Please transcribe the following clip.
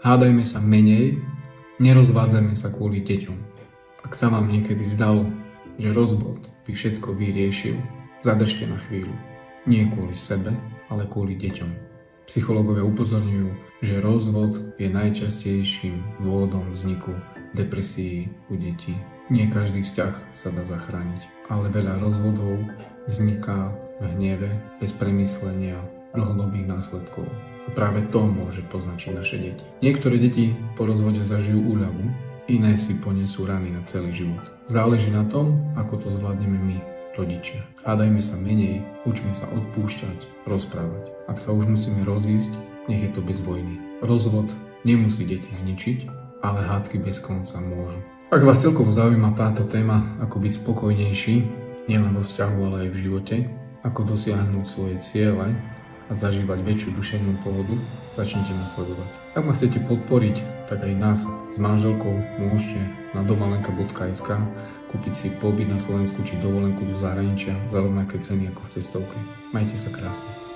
Hádajme sa menej, nerozvádzajme sa kvôli deťom. Ak sa vám niekedy zdalo, že rozvod by všetko vyriešil, zadržte na chvíľu. Nie kvôli sebe, ale kvôli deťom. Psychológovia upozorňujú, že rozvod je najčastejším dôvodom vzniku depresií u detí. Nie každý vzťah sa dá zachrániť, ale veľa rozvodov vzniká v hneve, bez premyslenia, dlhodobých následkov. A práve to môže poznačiť naše deti. Niektoré deti po rozvode zažijú úľavu, iné si ponesú rany na celý život. Záleží na tom, ako to zvládneme my, rodičia. Hádajme sa menej, učme sa odpúšťať, rozprávať. Ak sa už musíme rozísť, nech je to bez vojny. Rozvod nemusí deti zničiť, ale hádky bez konca môžu. Ak vás celkovo zaujíma táto téma, ako byť spokojnejší, nielen vo vzťahu, ale aj v živote, ako dosiahnuť svoje ciele a zažívať väčšiu duševnú pohodu, začnite ma sledovať. Ak ma chcete podporiť, tak aj nás s manželkou môžete na domalenka.sk kúpiť si pobyt na Slovensku či dovolenku do zahraničia za rovnaké ceny ako v cestovke. Majte sa krásne.